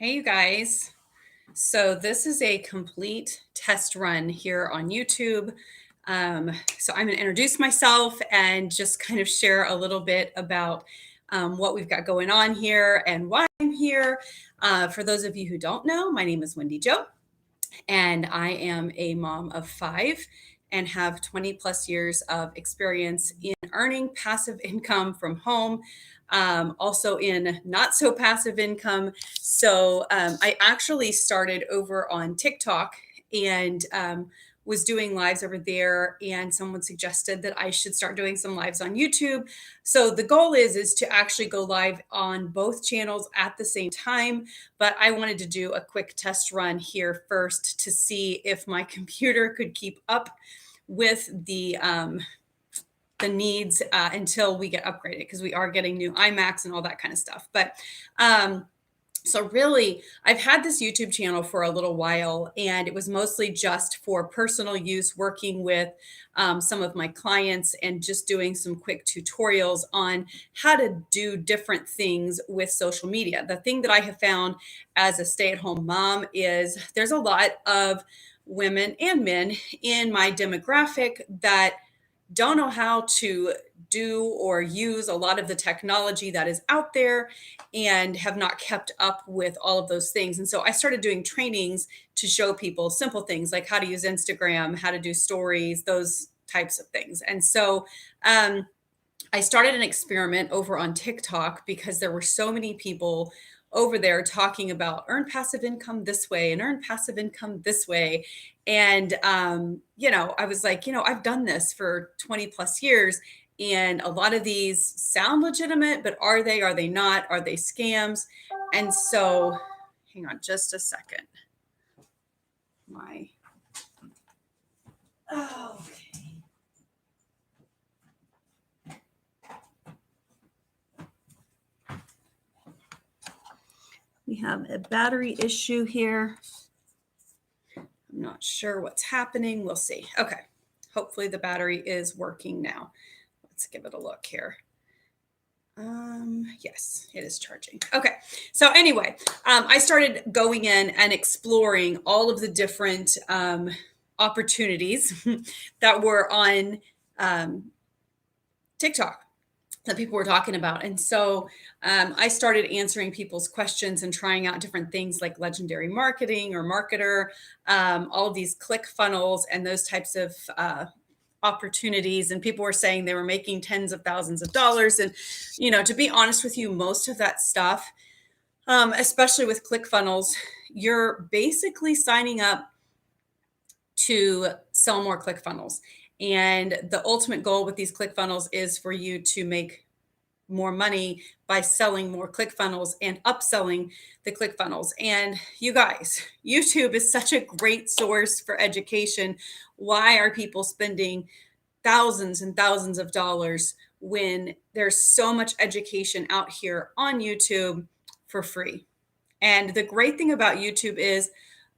Hey, you guys. So, this is a complete test run here on YouTube. So, I'm going to introduce myself and just kind of share a little bit about what we've got going on here and why I'm here. For those of you who don't know, my name is Wendy Joe, and I am a mom of five and have 20 plus years of experience in earning passive income from home, also in not so passive income. So I actually started over on TikTok and was doing lives over there, and someone suggested that I should start doing some lives on YouTube. So the goal is to actually go live on both channels at the same time, but I wanted to do a quick test run here first to see if my computer could keep up with the needs until we get upgraded, because we are getting new iMacs and all that kind of stuff. But so really, I've had this YouTube channel for a little while, and it was mostly just for personal use, working with some of my clients and just doing some quick tutorials on how to do different things with social media. The thing that I have found as a stay-at-home mom is there's a lot of women and men in my demographic that don't know how to do or use a lot of the technology that is out there and have not kept up with all of those things. And so I started doing trainings to show people simple things like how to use Instagram, how to do stories, those types of things. And so I started an experiment over on TikTok because there were so many people over there talking about earn passive income this way and earn passive income this way. And I was like, I've done this for 20 plus years. And a lot of these sound legitimate, but are they not? Are they scams? And so, hang on just a second. My, oh, we have a battery issue here. I'm not sure what's happening. We'll see. Okay. Hopefully the battery is working now. Let's give it a look here. Yes, it is charging. Okay. So anyway, I started going in and exploring all of the different opportunities that were on TikTok that people were talking about. And so I started answering people's questions and trying out different things like legendary marketing or marketer, all of these click funnels and those types of opportunities. And people were saying they were making tens of thousands of dollars. And, to be honest with you, most of that stuff, especially with click funnels, you're basically signing up to sell more click funnels. And the ultimate goal with these click funnels is for you to make more money by selling more click funnels and upselling the click funnels. And you guys, YouTube is such a great source for education. Why are people spending thousands and thousands of dollars when there's so much education out here on YouTube for free? And the great thing about YouTube is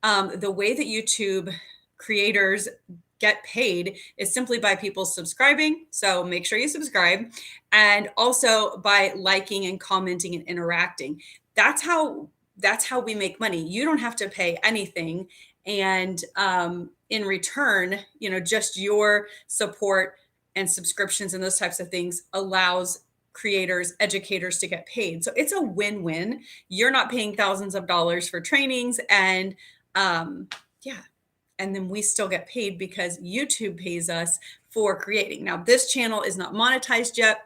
the way that YouTube creators get paid is simply by people subscribing. So make sure you subscribe, and also by liking and commenting and interacting. That's how we make money. You don't have to pay anything, and in return, just your support and subscriptions and those types of things allows creators, educators to get paid. So it's a win-win. You're not paying thousands of dollars for trainings, and yeah, and then we still get paid because YouTube pays us for creating. Now, this channel is not monetized yet.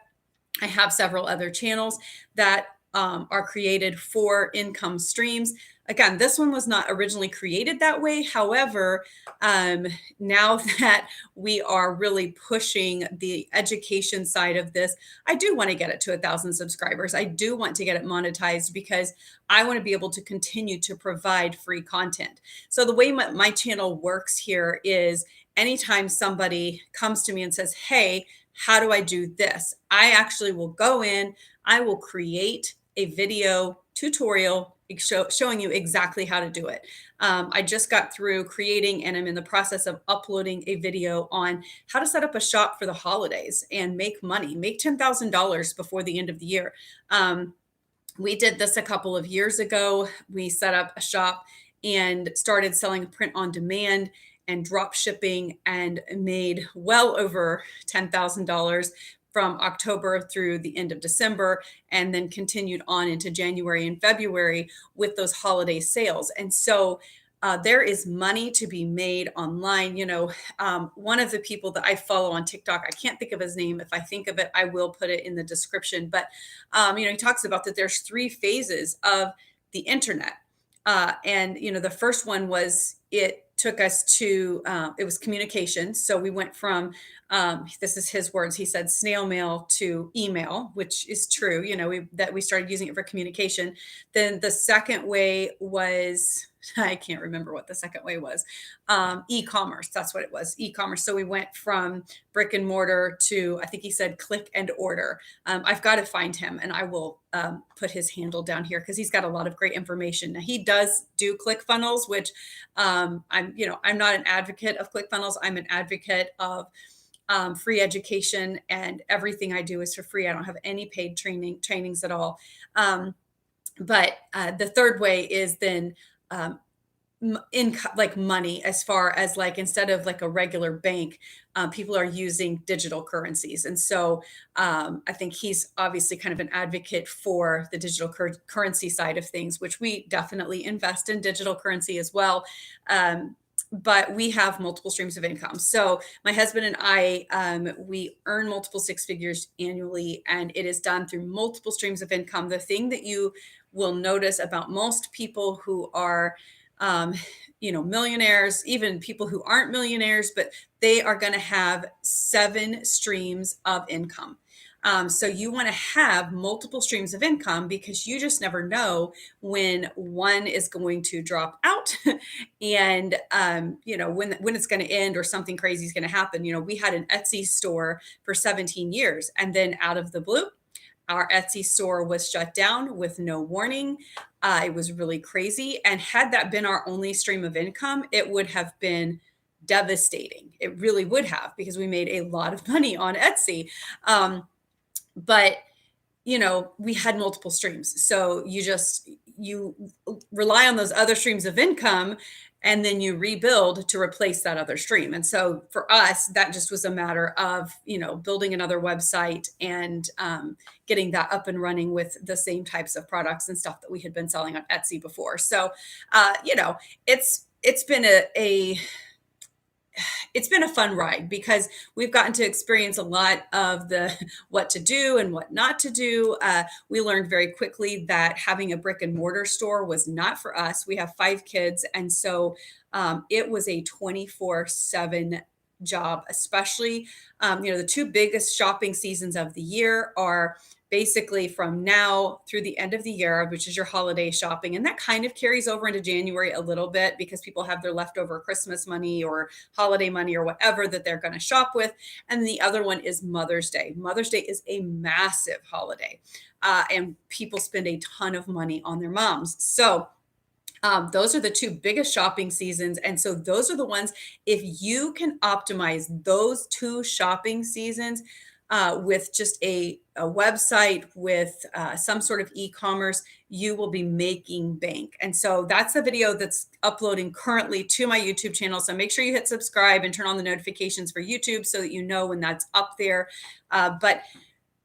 I have several other channels that are created for income streams. Again, this one was not originally created that way. However, now that we are really pushing the education side of this, I do want to get it to 1,000 subscribers. I do want to get it monetized because I want to be able to continue to provide free content. So the way my channel works here is anytime somebody comes to me and says, hey, how do I do this? I actually will go in, I will create a video tutorial showing you exactly how to do it. I just got through creating, and I'm in the process of uploading a video on how to set up a shop for the holidays and make money, make $10,000 before the end of the year. We did this a couple of years ago. We set up a shop and started selling print on demand and drop shipping and made well over $10,000 from October through the end of December, and then continued on into January and February with those holiday sales. And so there is money to be made online. One of the people that I follow on TikTok, I can't think of his name. If I think of it, I will put it in the description. But he talks about that there's three phases of the internet. And the first one was, it took us to it was communication. So we went from this is his words. He said snail mail to email, which is true. That we started using it for communication. Then the second way was, I can't remember what the second way was. E-commerce. That's what it was. E-commerce. So we went from brick and mortar to, I think he said, click and order. I've got to find him, and I will put his handle down here because he's got a lot of great information. Now, he does do ClickFunnels, which I'm not an advocate of ClickFunnels. I'm an advocate of free education, and everything I do is for free. I don't have any paid trainings at all. But the third way is then income, like money, as far as like, instead of like a regular bank, people are using digital currencies. And so I think he's obviously kind of an advocate for the digital currency side of things, which we definitely invest in digital currency as well. But we have multiple streams of income. So my husband and I, we earn multiple six figures annually, and it is done through multiple streams of income. The thing that you will notice about most people who are millionaires, even people who aren't millionaires, but they are going to have 7 streams of income. So you want to have multiple streams of income, because you just never know when one is going to drop out and, when it's going to end, or something crazy is going to happen. We had an Etsy store for 17 years, and then out of the blue, our Etsy store was shut down with no warning. It was really crazy. And had that been our only stream of income, it would have been devastating. It really would have, because we made a lot of money on Etsy. But we had multiple streams. So you rely on those other streams of income, and then you rebuild to replace that other stream. And so for us, that just was a matter of, building another website and getting that up and running with the same types of products and stuff that we had been selling on Etsy before. So, it's been it's been a fun ride, because we've gotten to experience a lot of the what to do and what not to do. We learned very quickly that having a brick and mortar store was not for us. We have 5 kids, and so it was a 24/7 job. Especially, the 2 biggest shopping seasons of the year are basically from now through the end of the year, which is your holiday shopping. And that kind of carries over into January a little bit, because people have their leftover Christmas money or holiday money or whatever that they're going to shop with. And the other one is Mother's Day. Mother's Day is a massive holiday, and people spend a ton of money on their moms. So those are the 2 biggest shopping seasons. And so those are the ones, if you can optimize those 2 shopping seasons, with just a website, with some sort of e-commerce, you will be making bank. And so that's the video that's uploading currently to my YouTube channel. So make sure you hit subscribe and turn on the notifications for YouTube, so that you know when that's up there. But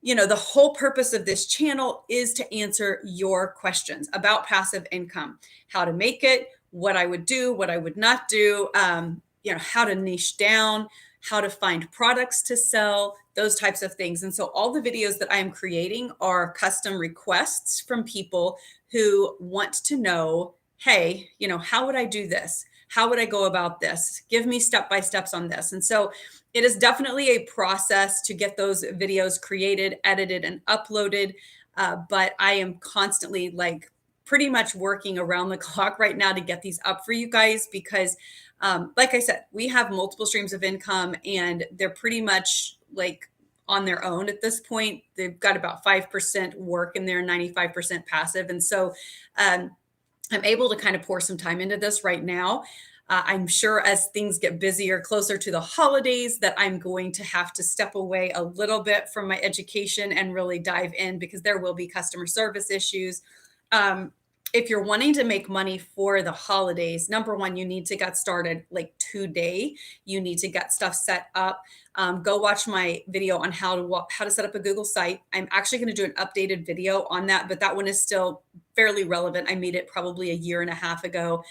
the whole purpose of this channel is to answer your questions about passive income, how to make it, what I would do, what I would not do, how to niche down, how to find products to sell, those types of things. And so all the videos that I am creating are custom requests from people who want to know, hey, how would I do this? How would I go about this? Give me step-by-steps on this. And so it is definitely a process to get those videos created, edited, and uploaded. But I am constantly, like, pretty much working around the clock right now to get these up for you guys, because like I said, we have multiple streams of income, and they're pretty much like on their own at this point. They've got about 5% work in there, 95% passive. And so I'm able to kind of pour some time into this right now. I'm sure as things get busier closer to the holidays that I'm going to have to step away a little bit from my education and really dive in because there will be customer service issues. Um, if you're wanting to make money for the holidays, number one, you need to get started like today. You need to get stuff set up. Go watch my video on how to set up a Google site. I'm actually going to do an updated video on that, but that one is still fairly relevant. I made it probably a year and a half ago.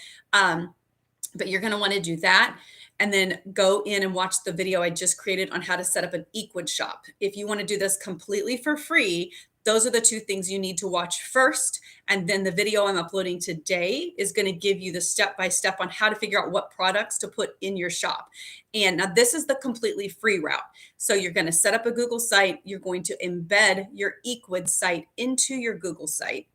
But you're going to want to do that. And then go in and watch the video I just created on how to set up an Equid shop. If you want to do this completely for free, those are the two things you need to watch first. And then the video I'm uploading today is going to give you the step by step on how to figure out what products to put in your shop. And now this is the completely free route. So you're going to set up a Google site. You're going to embed your Equid site into your Google site.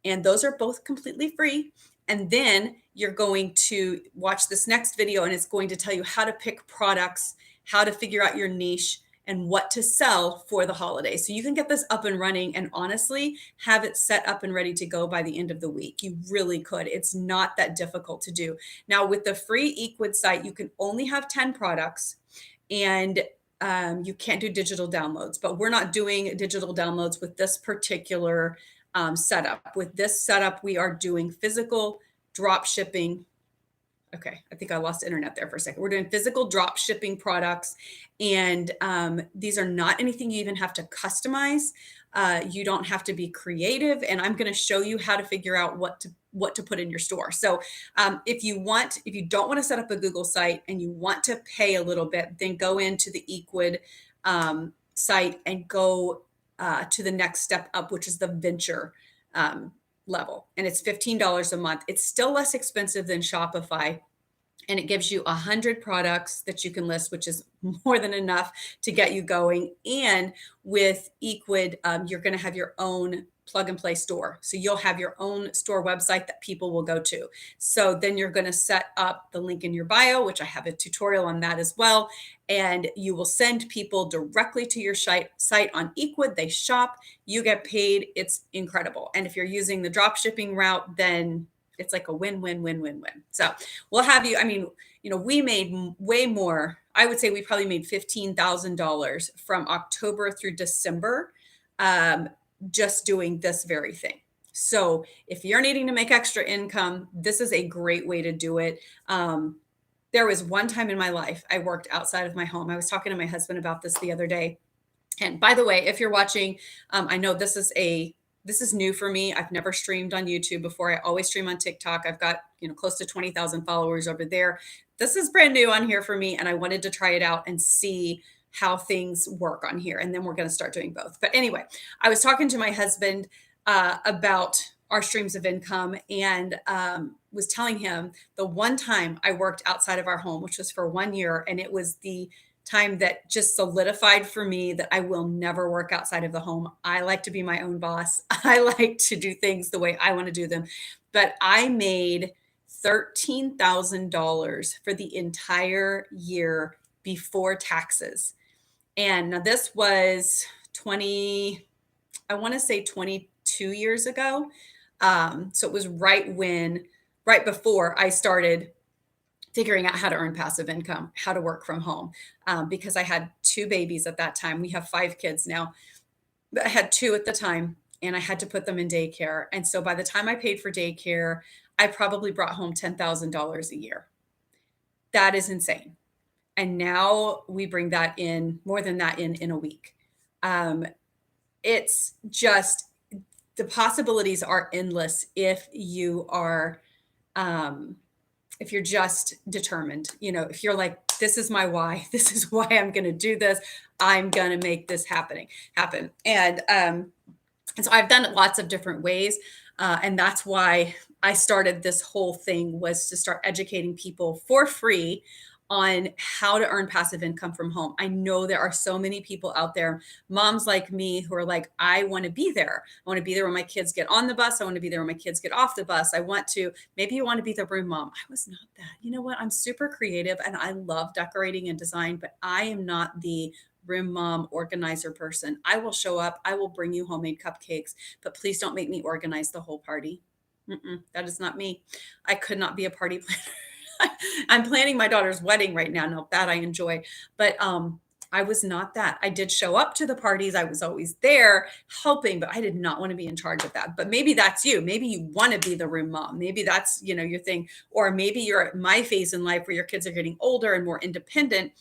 And those are both completely free. And then you're going to watch this next video and it's going to tell you how to pick products, how to figure out your niche, and what to sell for the holidays. So you can get this up and running and honestly have it set up and ready to go by the end of the week. You really could. It's not that difficult to do. Now, with the free Equid site, you can only have 10 products and you can't do digital downloads, but we're not doing digital downloads with this particular setup. With this setup, we are doing physical drop shipping. Okay, I think I lost internet there for a second. We're doing physical drop shipping products, and these are not anything you even have to customize. You don't have to be creative, and I'm going to show you how to figure out what to put in your store. So if you don't want to set up a Google site and you want to pay a little bit, then go into the Equid site and go to the next step up, which is the venture level. And it's $15 a month. It's still less expensive than Shopify. And it gives you 100 products that you can list, which is more than enough to get you going. And with Equid, you're going to have your own plug and play store. So you'll have your own store website that people will go to. So then you're going to set up the link in your bio, which I have a tutorial on that as well. And you will send people directly to your site on Equid. They shop, you get paid. It's incredible. And if you're using the drop shipping route, then it's like a win, win, win, win, win. So we'll have you, I mean, we made way more. I would say we probably made $15,000 from October through December, just doing this very thing. So if you're needing to make extra income, this is a great way to do it. There was one time in my life I worked outside of my home. I was talking to my husband about this the other day. And by the way, if you're watching, I know this is new for me. I've never streamed on YouTube before. I always stream on TikTok. I've got, close to 20,000 followers over there. This is brand new on here for me. And I wanted to try it out and see how things work on here. And then we're going to start doing both. But anyway, I was talking to my husband about our streams of income and was telling him the one time I worked outside of our home, which was for 1 year. And it was the time that just solidified for me that I will never work outside of the home. I like to be my own boss. I like to do things the way I want to do them. But I made $13,000 for the entire year before taxes. And now this was 22 years ago. So it was right before I started figuring out how to earn passive income, how to work from home, because I had 2 babies at that time. We have 5 kids now, but I had 2 at the time, and I had to put them in daycare. And so by the time I paid for daycare, I probably brought home $10,000 a year. That is insane. And now we bring that in, more than that in a week. It's just, the possibilities are endless if you are, if you're just determined, if you're like, this is my why, this is why I'm going to do this. I'm going to make this happen. And so I've done it lots of different ways. And that's why I started this whole thing, was to start educating people for free on how to earn passive income from home. I know there are so many people out there, moms like me, who are like, I want to be there. I want to be there when my kids get on the bus. I want to be there when my kids get off the bus. Maybe you want to be the room mom. I was not that. You know what? I'm super creative and I love decorating and design, but I am not the room mom organizer person. I will show up. I will bring you homemade cupcakes, but please don't make me organize the whole party. That is not me. I could not be a party planner. I'm planning my daughter's wedding right now. Now that I enjoy, but I was not that. I did show up to the parties. I was always there helping, but I did not want to be in charge of that. But maybe that's you. Maybe you want to be the room mom. Maybe that's, your thing. Or maybe you're at my phase in life where your kids are getting older and more independent.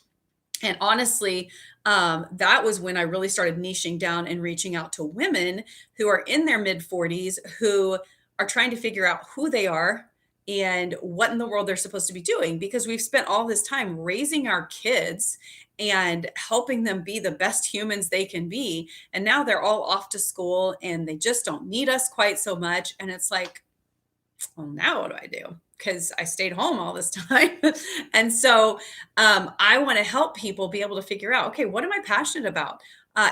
And honestly, that was when I really started niching down and reaching out to women who are in their mid 40s who are trying to figure out who they are and what in the world they're supposed to be doing, because we've spent all this time raising our kids and helping them be the best humans they can be. And now they're all off to school and they just don't need us quite so much. And it's like, well, now what do I do? Because I stayed home all this time. And so I want to help people be able to figure out, okay, what am I passionate about?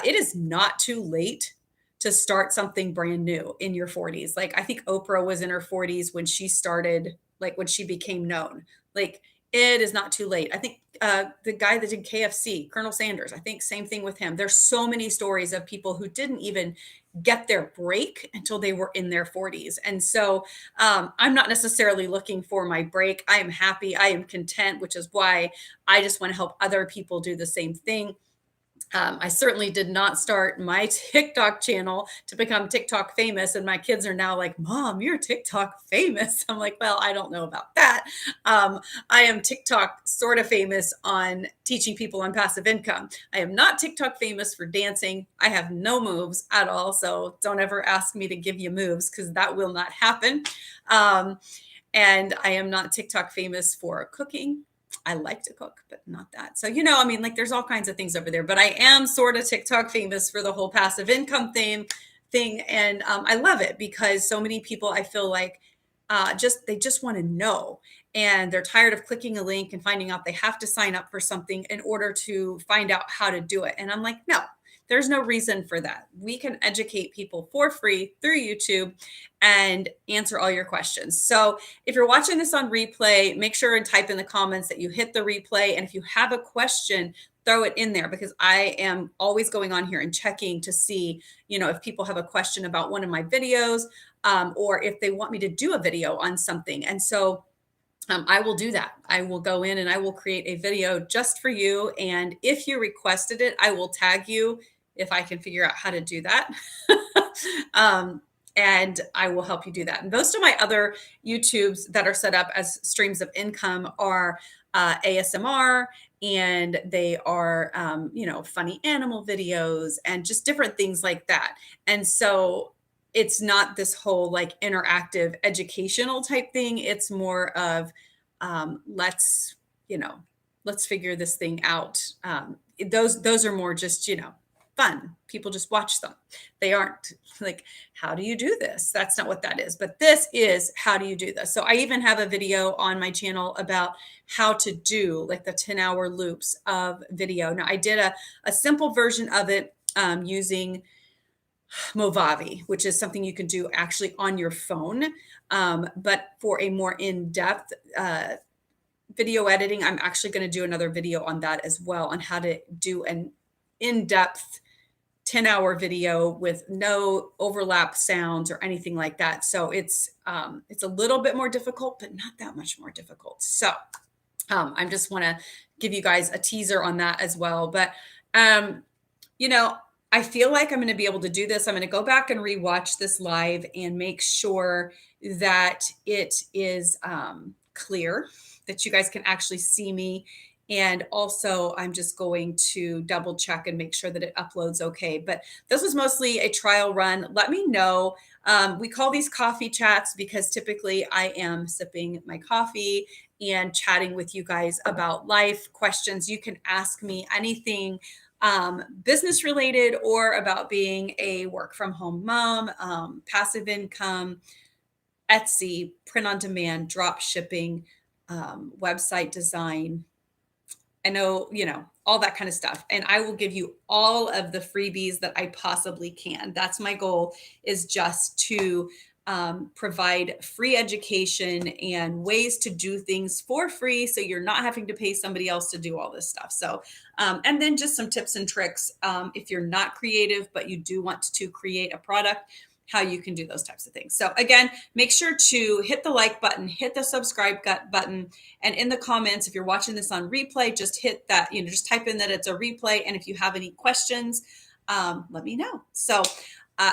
It is not too late to start something brand new in your 40s. Like I think Oprah was in her 40s when she started, like when she became known. Like it is not too late. I think the guy that did KFC, Colonel Sanders, I think same thing with him. There's so many stories of people who didn't even get their break until they were in their 40s. And so I'm not necessarily looking for my break. I am happy. I am content, which is why I just want to help other people do the same thing. I certainly did not start my TikTok channel to become TikTok famous. And my kids are now like, Mom, you're TikTok famous. I'm like, well, I don't know about that. I am TikTok sort of famous on teaching people on passive income. I am not TikTok famous for dancing. I have no moves at all. So don't ever ask me to give you moves because that will not happen. Um, and I am not TikTok famous for cooking. I like to cook, but not that. So, I mean, like there's all kinds of things over there, but I am sort of TikTok famous for the whole passive income thing. And I love it because so many people, I feel like, they just want to know, and they're tired of clicking a link and finding out they have to sign up for something in order to find out how to do it. And I'm like, no, there's no reason for that. We can educate people for free through YouTube and answer all your questions. So if you're watching this on replay, make sure and type in the comments that you hit the replay. And if you have a question, throw it in there, because I am always going on here and checking to see, if people have a question about one of my videos, or if they want me to do a video on something. And so I will do that. I will go in and I will create a video just for you. And if you requested it, I will tag you if I can figure out how to do that. And I will help you do that. And most of my other YouTubes that are set up as streams of income are ASMR, and they are, funny animal videos and just different things like that. And so it's not this whole like interactive educational type thing. It's more of let's, let's figure this thing out. Those are more just, fun. People just watch them. They aren't like, how do you do this? That's not what that is. But this is how do you do this? So I even have a video on my channel about how to do like the 10-hour loops of video. Now I did a simple version of it using Movavi, which is something you can do actually on your phone. But for a more in-depth video editing, I'm actually going to do another video on that as well, on how to do an in-depth 10-hour video with no overlap sounds or anything like that. So it's a little bit more difficult, but not that much more difficult. So I just want to give you guys a teaser on that as well. But I feel like I'm going to be able to do this. I'm going to go back and rewatch this live and make sure that it is clear, that you guys can actually see me. And also I'm just going to double check and make sure that it uploads okay. But this was mostly a trial run. Let me know. We call these coffee chats because typically I am sipping my coffee and chatting with you guys about life questions. You can ask me anything business related or about being a work from home mom, passive income, Etsy, print on demand, drop shipping, website design. I know, all that kind of stuff. And I will give you all of the freebies that I possibly can. That's my goal, is just to provide free education and ways to do things for free, so you're not having to pay somebody else to do all this stuff. So, and then just some tips and tricks if you're not creative, but you do want to create a product. how you can do those types of things. So again, make sure to hit the like button, hit the subscribe button, and in the comments, if you're watching this on replay, just hit that, just type in that it's a replay. And if you have any questions, let me know. So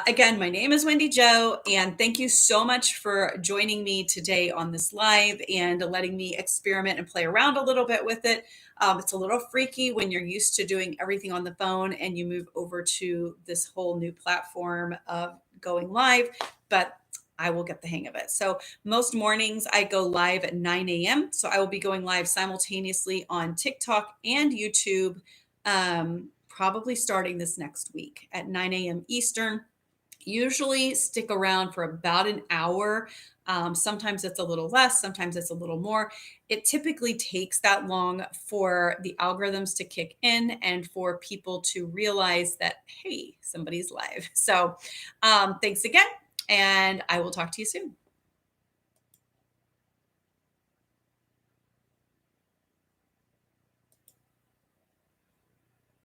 again, my name is Wendy Jo, and thank you so much for joining me today on this live and letting me experiment and play around a little bit with it. It's a little freaky when you're used to doing everything on the phone and you move over to this whole new platform of going live, but I will get the hang of it. So most mornings I go live at 9 a.m. So I will be going live simultaneously on TikTok and YouTube, probably starting this next week at 9 a.m. Eastern. Usually stick around for about an hour. Sometimes it's a little less, sometimes it's a little more. It typically takes that long for the algorithms to kick in and for people to realize that, hey, somebody's live. So thanks again, and I will talk to you soon.